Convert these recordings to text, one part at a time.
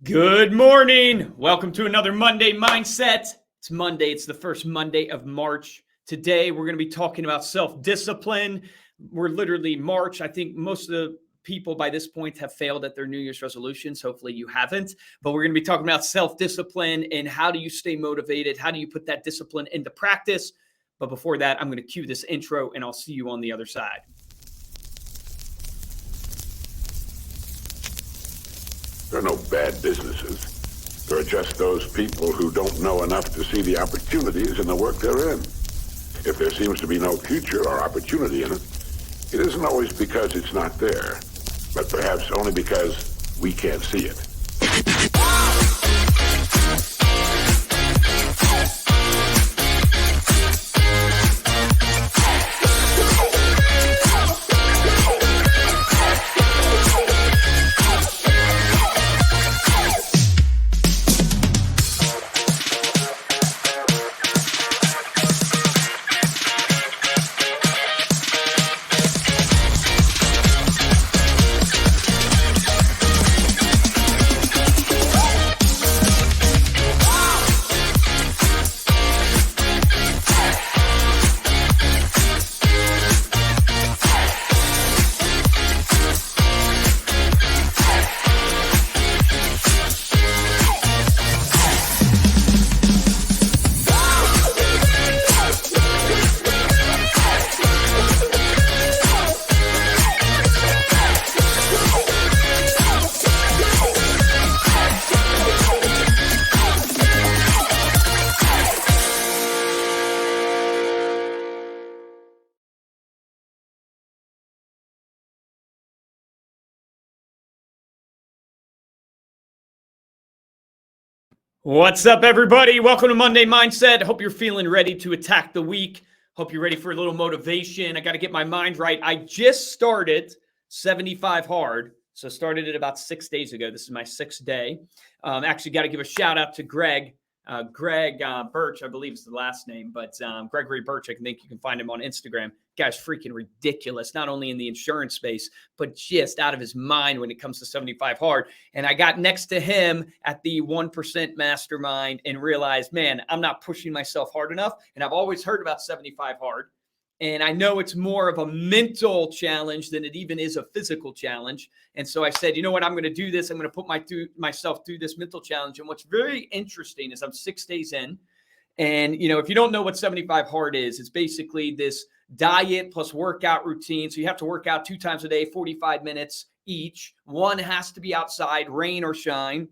Good morning. Welcome to another Monday Mindset. It's Monday. It's the first Monday of March. Today, we're going to be talking about self-discipline. We're literally March. I think most of the people by this point have failed at their New Year's resolutions. Hopefully you haven't. But we're going to be talking about self-discipline and how do you stay motivated? How do you put that discipline into practice? But before that, I'm going to cue this intro and I'll see you on the other side. There are no bad businesses. There are just those people who don't know enough to see the opportunities in the work they're in. If there seems to be no future or opportunity in it, it isn't always because it's not there, but perhaps only because we can't see it. What's up, everybody? Welcome to Monday Mindset. Hope you're feeling ready to attack the week. Hope you're ready for a little motivation. I got to get my mind right. I just started 75 Hard. So started it about 6 days ago. This is my 6th day. Actually got to give a shout out to Greg. Greg Birch, I believe is the last name, but Gregory Birch, I think you can find him on Instagram. Guy's freaking ridiculous, not only in the insurance space, but just out of his mind when it comes to 75 Hard. And I got next to him at the 1% mastermind and realized, man, I'm not pushing myself hard enough. And I've always heard about 75 Hard. And I know it's more of a mental challenge than it even is a physical challenge. And so I said, you know what, I'm going to do this. I'm going to put myself through this mental challenge. And what's very interesting is I'm 6 days in. And, you know, if you don't know what 75 Hard is, it's basically this diet plus workout routine. So you have to work out 2 times a day, 45 minutes each. One has to be outside, rain or shine.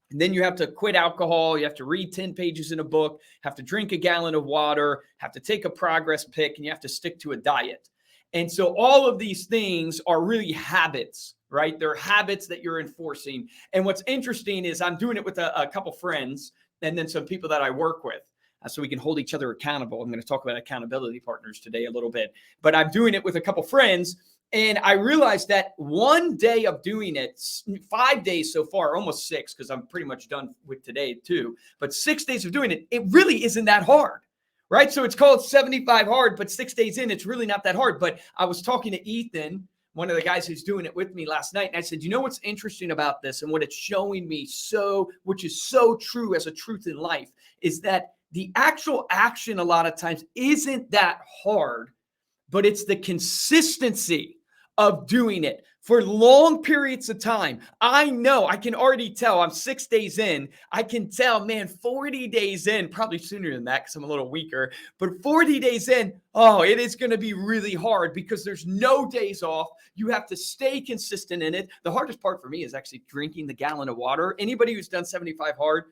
And then you have to quit alcohol. You have to read 10 pages in a book, have to drink a gallon of water, have to take a progress pic, and you have to stick to a diet. And so all of these things are really habits, right? They're habits that you're enforcing. And what's interesting is I'm doing it with a couple friends and then some people that I work with. So we can hold each other accountable. I'm going to talk about accountability partners today a little bit, but I'm doing it with a couple friends. And I realized that one day of doing it, 5 days so far, almost 6, because I'm pretty much done with today too, but 6 days of doing it, it really isn't that hard, right? So it's called 75 Hard, but 6 days in, it's really not that hard. But I was talking to Ethan, one of the guys who's doing it with me last night, and I said, you know what's interesting about this and what it's showing me which is so true as a truth in life, is that the actual action a lot of times isn't that hard, but it's the consistency of doing it for long periods of time. I know, I can already tell, I'm 6 days in. I can tell, man, 40 days in, probably sooner than that because I'm a little weaker, but 40 days in, oh, it is going to be really hard because there's no days off. You have to stay consistent in it. The hardest part for me is actually drinking the gallon of water. Anybody who's done 75 Hard,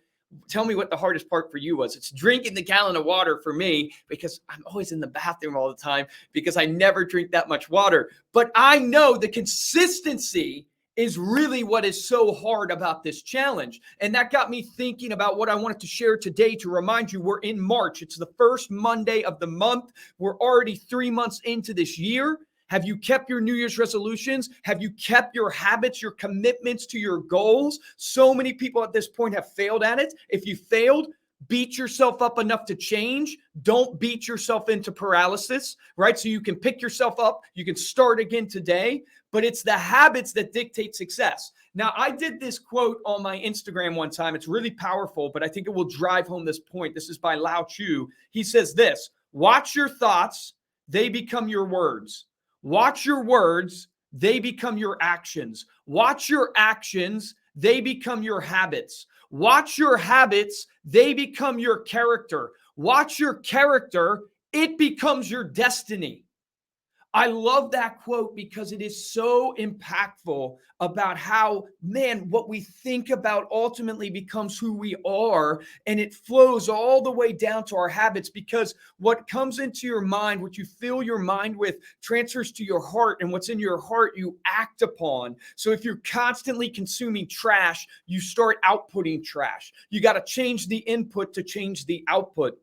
tell me what the hardest part for you was. It's drinking the gallon of water for me because I'm always in the bathroom all the time because I never drink that much water. But I know the consistency is really what is so hard about this challenge. And that got me thinking about what I wanted to share today to remind you we're in March. It's the first Monday of the month. We're already 3 months into this year. Have you kept your New Year's resolutions? Have you kept your habits, your commitments to your goals? So many people at this point have failed at it. If you failed, beat yourself up enough to change. Don't beat yourself into paralysis, right? So you can pick yourself up. You can start again today, but it's the habits that dictate success. Now, I did this quote on my Instagram one time. It's really powerful, but I think it will drive home this point. This is by Lao Tzu. He says this: watch your thoughts, they become your words. Watch your words, they become your actions. Watch your actions, they become your habits. Watch your habits, they become your character. Watch your character, it becomes your destiny. I love that quote because it is so impactful about how, man, what we think about ultimately becomes who we are, and it flows all the way down to our habits, because what comes into your mind, what you fill your mind with, transfers to your heart, and what's in your heart you act upon. So if you're constantly consuming trash, you start outputting trash. You got to change the input to change the output.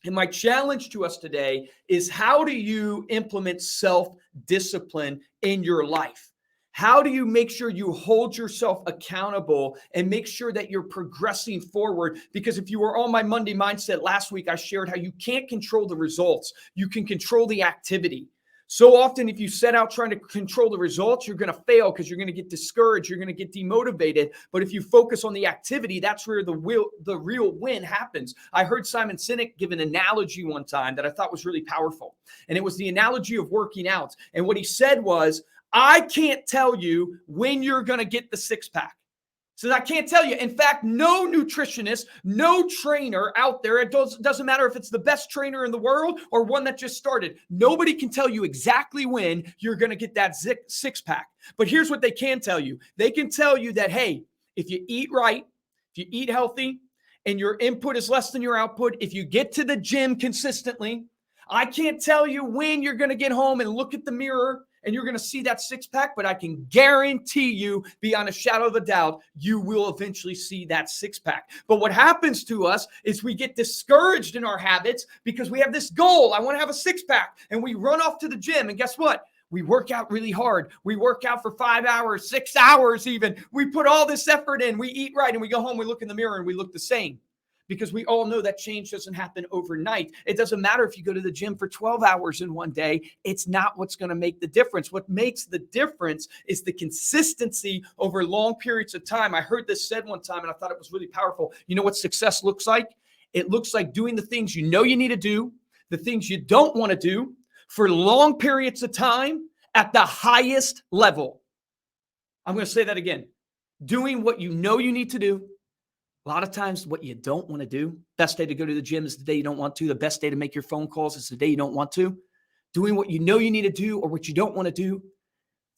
And my challenge to us today is, how do you implement self-discipline in your life? How do you make sure you hold yourself accountable and make sure that you're progressing forward? Because if you were on my Monday Mindset last week, I shared how you can't control the results. You can control the activity. So often, if you set out trying to control the results, you're going to fail because you're going to get discouraged. You're going to get demotivated. But if you focus on the activity, that's where the real win happens. I heard Simon Sinek give an analogy one time that I thought was really powerful. And it was the analogy of working out. And what he said was, I can't tell you when you're going to get the six-pack. So I can't tell you. In fact, no nutritionist, no trainer out there, it doesn't matter if it's the best trainer in the world or one that just started. Nobody can tell you exactly when you're going to get that six-pack. But here's what they can tell you. They can tell you that, hey, if you eat right, if you eat healthy, and your input is less than your output, if you get to the gym consistently, I can't tell you when you're going to get home and look at the mirror and you're going to see that six-pack, but I can guarantee you, beyond a shadow of a doubt, you will eventually see that six-pack. But what happens to us is we get discouraged in our habits because we have this goal. I want to have a six-pack, and we run off to the gym, and guess what? We work out really hard. We work out for 5 hours, 6 hours even. We put all this effort in. We eat right, and we go home, we look in the mirror, and we look the same. Because we all know that change doesn't happen overnight. It doesn't matter if you go to the gym for 12 hours in one day. It's not what's going to make the difference. What makes the difference is the consistency over long periods of time. I heard this said one time, and I thought it was really powerful. You know what success looks like? It looks like doing the things you know you need to do, the things you don't want to do, for long periods of time at the highest level. I'm going to say that again. Doing what you know you need to do. A lot of times what you don't want to do, best day to go to the gym is the day you don't want to. The best day to make your phone calls is the day you don't want to. Doing what you know you need to do or what you don't want to do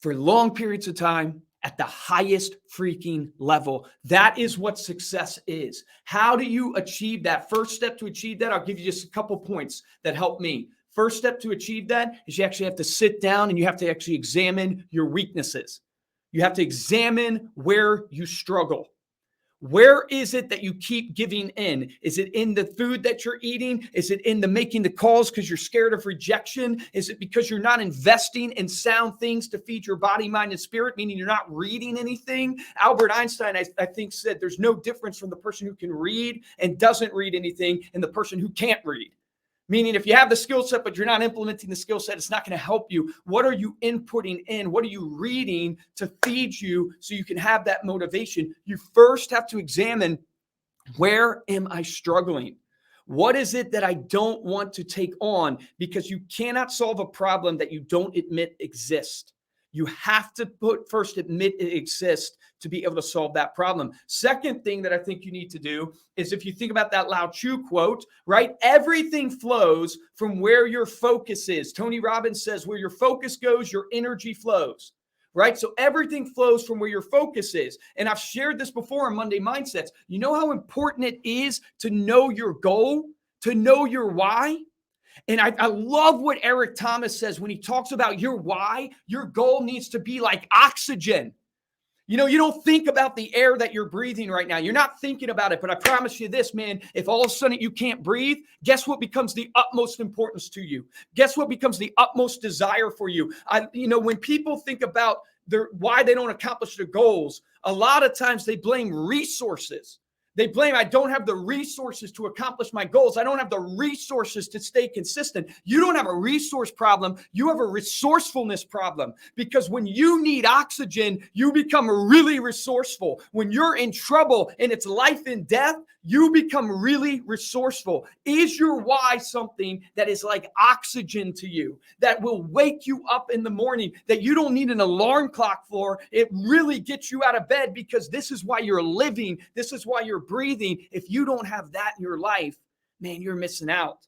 for long periods of time at the highest freaking level. That is what success is. How do you achieve that? First step to achieve that, I'll give you just a couple points that help me. First step to achieve that is you actually have to sit down and you have to actually examine your weaknesses. You have to examine where you struggle. Where is it that you keep giving in? Is it in the food that you're eating? Is it in the making the calls because you're scared of rejection? Is it because you're not investing in sound things to feed your body, mind, and spirit, meaning you're not reading anything? Albert Einstein, I think, said there's no difference from the person who can read and doesn't read anything and the person who can't read. Meaning if you have the skill set, but you're not implementing the skill set, it's not going to help you. What are you inputting in? What are you reading to feed you so you can have that motivation? You first have to examine, where am I struggling? What is it that I don't want to take on? Because you cannot solve a problem that you don't admit exists. You have to first admit it exists to be able to solve that problem. Second thing that I think you need to do is, if you think about that Lao Tzu quote, right? Everything flows from where your focus is. Tony Robbins says, where your focus goes, your energy flows, right? So everything flows from where your focus is. And I've shared this before on Monday Mindsets. You know how important it is to know your goal, to know your why? And I love what Eric Thomas says when he talks about your why. Your goal needs to be like oxygen. You know, you don't think about the air that you're breathing right now. You're not thinking about it. But I promise you this, man, if all of a sudden you can't breathe, guess what becomes the utmost importance to you? Guess what becomes the utmost desire for you? When people think about why they don't accomplish their goals, a lot of times they blame resources. They blame, I don't have the resources to accomplish my goals. I don't have the resources to stay consistent. You don't have a resource problem. You have a resourcefulness problem, because when you need oxygen, you become really resourceful. When you're in trouble and it's life and death, you become really resourceful. Is your why something that is like oxygen to you, that will wake you up in the morning, that you don't need an alarm clock for? It really gets you out of bed, because this is why you're living. This is why you're breathing. If you don't have that in your life, man, you're missing out.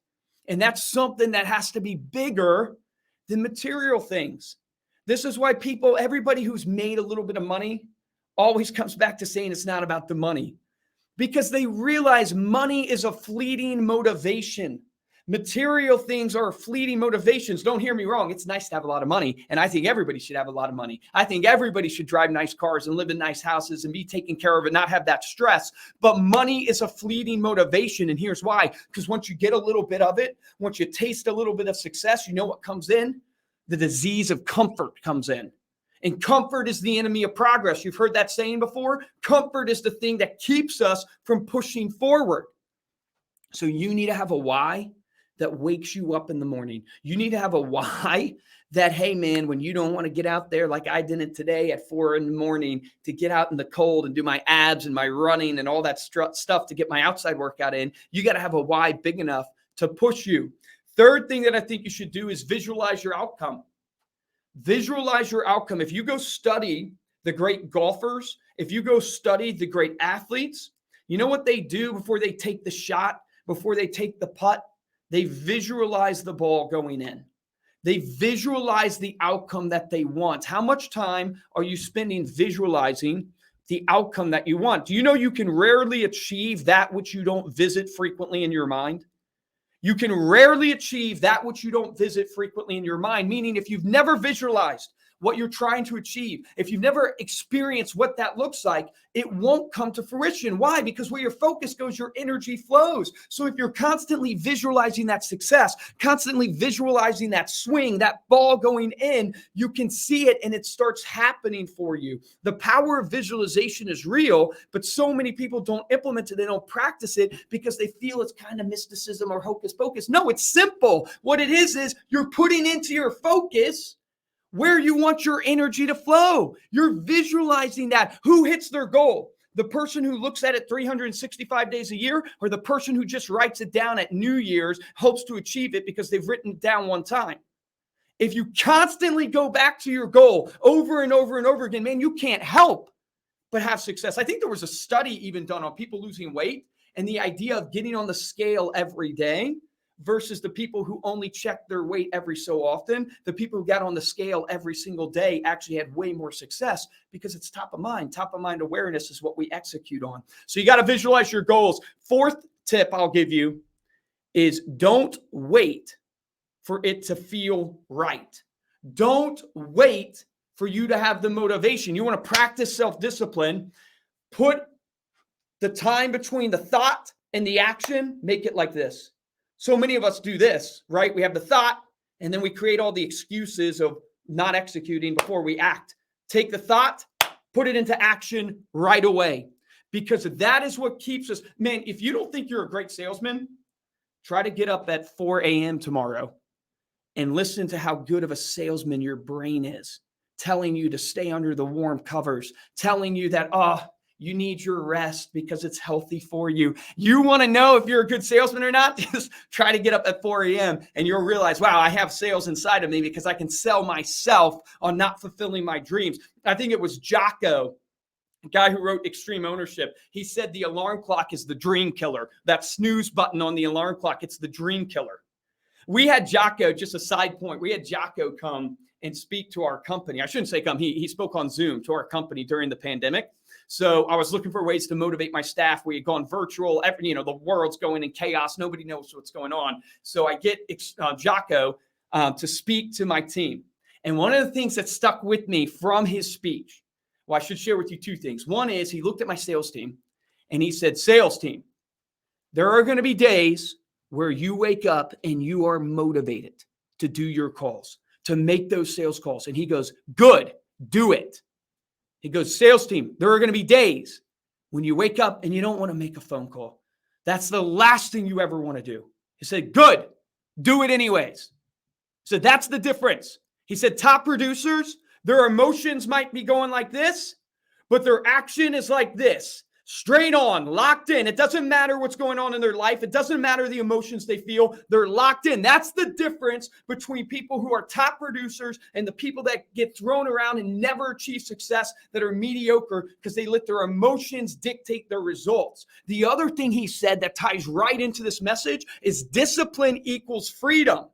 And that's something that has to be bigger than material things. This is why everybody who's made a little bit of money always comes back to saying it's not about the money, because they realize money is a fleeting motivation. Material things are fleeting motivations. Don't hear me wrong. It's nice to have a lot of money, and I think everybody should have a lot of money. I think everybody should drive nice cars and live in nice houses and be taken care of and not have that stress. But money is a fleeting motivation, and here's why. Because once you get a little bit of it, once you taste a little bit of success, you know what comes in? The disease of comfort comes in. And comfort is the enemy of progress. You've heard that saying before. Comfort is the thing that keeps us from pushing forward. So you need to have a why that wakes you up in the morning. You need to have a why that, hey man, when you don't want to get out there like I didn't today at 4 a.m. to get out in the cold and do my abs and my running and all that stuff to get my outside workout in, you got to have a why big enough to push you. Third thing that I think you should do is visualize your outcome. Visualize your outcome. If you go study the great golfers, if you go study the great athletes, you know what they do before they take the shot, before they take the putt? They visualize the ball going in. They visualize the outcome that they want. How much time are you spending visualizing the outcome that you want? Do you know you can rarely achieve that which you don't visit frequently in your mind? You can rarely achieve that which you don't visit frequently in your mind, meaning if you've never visualized what you're trying to achieve, if you've never experienced what that looks like, it won't come to fruition. Why? Because where your focus goes, your energy flows. So if you're constantly visualizing that success, constantly visualizing that swing, that ball going in, you can see it and it starts happening for you. The power of visualization is real, but so many people don't implement it. They don't practice it because they feel it's kind of mysticism or hocus pocus. No, it's simple. What it is you're putting into your focus where you want your energy to flow. You're visualizing that. Who hits their goal? The person who looks at it 365 days a year, or the person who just writes it down at New Year's, hopes to achieve it because they've written it down one time? If you constantly go back to your goal over and over and over again, man, you can't help but have success. I think there was a study even done on people losing weight and the idea of getting on the scale every day versus the people who only checked their weight every so often. The people who got on the scale every single day actually had way more success because it's top of mind. Top of mind awareness is what we execute on. So you got to visualize your goals. Fourth tip I'll give you is don't wait for it to feel right. Don't wait for you to have the motivation. You want to practice self-discipline. Put the time between the thought and the action, make it like this. So many of us do this, right? We have the thought, and then we create all the excuses of not executing before we act. Take the thought, put it into action right away, because that is what keeps us. Man, if you don't think you're a great salesman, try to get up at 4 a.m. tomorrow and listen to how good of a salesman your brain is, telling you to stay under the warm covers, telling you that, you need your rest because it's healthy for you. You want to know if you're a good salesman or not? Just try to get up at 4 a.m. and you'll realize, wow, I have sales inside of me because I can sell myself on not fulfilling my dreams. I think it was Jocko, a guy who wrote Extreme Ownership. He said the alarm clock is the dream killer. That snooze button on the alarm clock, it's the dream killer. We had Jocko, just a side point, we had Jocko come and speak to our company. I shouldn't say come, he spoke on Zoom to our company during the pandemic. So I was looking for ways to motivate my staff. We had gone virtual. The world's going in chaos. Nobody knows what's going on. So I get Jocko to speak to my team. And one of the things that stuck with me from his speech, well, I should share with you two things. One is he looked at my sales team and he said, sales team, there are going to be days where you wake up and you are motivated to do your calls, to make those sales calls. And he goes, good, do it. He goes, sales team, there are going to be days when you wake up and you don't want to make a phone call. That's the last thing you ever want to do. He said, good, do it anyways. So that's the difference. He said, top producers, their emotions might be going like this, but their action is like this. Straight on, locked in. It doesn't matter what's going on in their life. It doesn't matter the emotions they feel. They're locked in. That's the difference between people who are top producers and the people that get thrown around and never achieve success, that are mediocre because they let their emotions dictate their results. The other thing he said that ties right into this message is discipline equals freedom.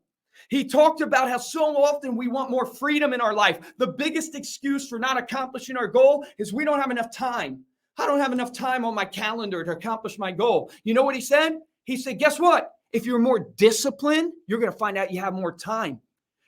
He talked about how so often we want more freedom in our life. The biggest excuse for not accomplishing our goal is we don't have enough time. I don't have enough time on my calendar to accomplish my goal. You know what he said? He said, guess what? If you're more disciplined, you're going to find out you have more time.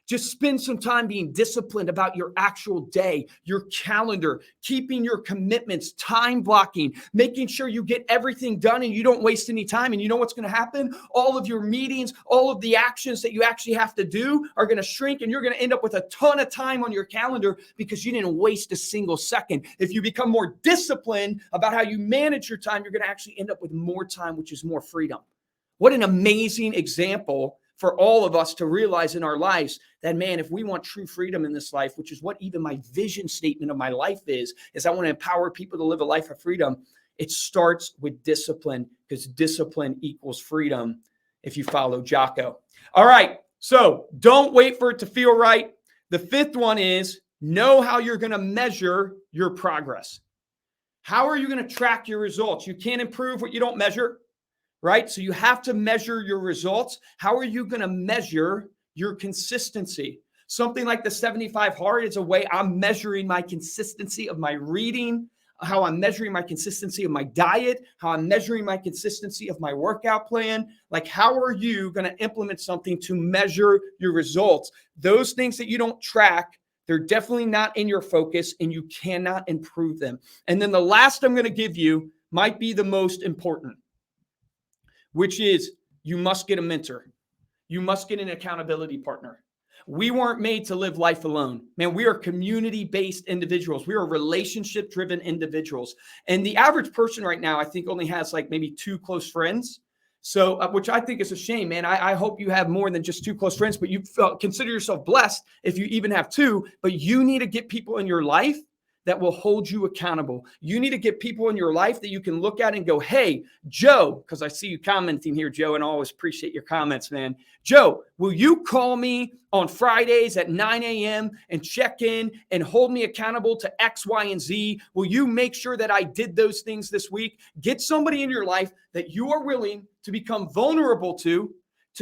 Just spend some time being disciplined about your actual day, your calendar, keeping your commitments, time blocking, making sure you get everything done and you don't waste any time. And you know what's going to happen? All of your meetings, all of the actions that you actually have to do are going to shrink, and you're going to end up with a ton of time on your calendar because you didn't waste a single second. If you become more disciplined about how you manage your time, you're going to actually end up with more time, which is more freedom. What an amazing example for all of us to realize in our lives that, man, if we want true freedom in this life, which is what even my vision statement of my life is I want to empower people to live a life of freedom. It starts with discipline, because discipline equals freedom if you follow Jocko. All right, so don't wait for it to feel right. The fifth one is know how you're going to measure your progress. How are you going to track your results? You can't improve what you don't measure. Right? So you have to measure your results. How are you going to measure your consistency? Something like the 75 Hard is a way I'm measuring my consistency of my reading, how I'm measuring my consistency of my diet, how I'm measuring my consistency of my workout plan. Like, how are you going to implement something to measure your results? Those things that you don't track, they're definitely not in your focus, and you cannot improve them. And then the last I'm going to give you might be the most important, which is you must get a mentor. You must get an accountability partner. We weren't made to live life alone. Man, we are community-based individuals. We are relationship-driven individuals. And the average person right now, I think, only has like maybe 2 close friends. So, which I think is a shame, man. I hope you have more than just 2 close friends, but you consider yourself blessed if you even have 2. But you need to get people in your life that will hold you accountable. You need to get people in your life that you can look at and go, hey, Joe, because I see you commenting here, Joe, and I always appreciate your comments, man. Joe, will you call me on Fridays at 9 a.m. and check in and hold me accountable to X, Y, and Z? Will you make sure that I did those things this week? Get somebody in your life that you are willing to become vulnerable to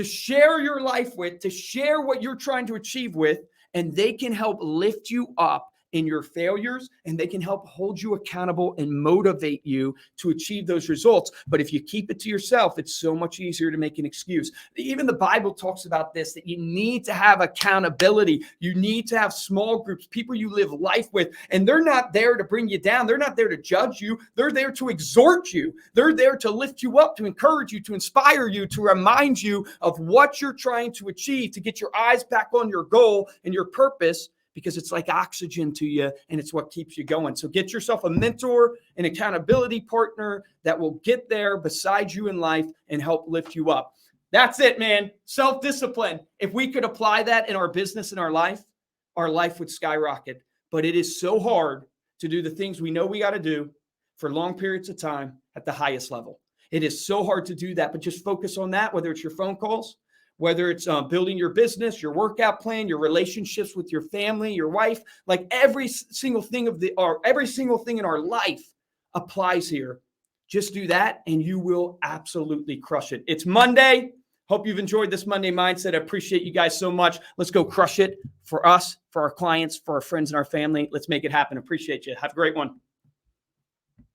share your life with, to share what you're trying to achieve with, and they can help lift you up in your failures, and they can help hold you accountable and motivate you to achieve those results. But if you keep it to yourself, it's so much easier to make an excuse. Even the Bible talks about this, that you need to have accountability. You need to have small groups, people you live life with, and they're not there to bring you down. They're not there to judge you. They're there to exhort you. They're there to lift you up, to encourage you, to inspire you, to remind you of what you're trying to achieve, to get your eyes back on your goal and your purpose, because it's like oxygen to you, and it's what keeps you going. So get yourself a mentor, an accountability partner that will get there beside you in life and help lift you up. That's it, man. Self-discipline. If we could apply that in our business and our life would skyrocket. But it is so hard to do the things we know we got to do for long periods of time at the highest level. It is so hard to do that, but just focus on that, whether it's your phone calls, whether it's building your business, your workout plan, your relationships with your family, your wife, like every single thing in our life applies here. Just do that and you will absolutely crush it. It's Monday. Hope you've enjoyed this Monday Mindset. I appreciate you guys so much. Let's go crush it for us, for our clients, for our friends and our family. Let's make it happen. Appreciate you. Have a great one.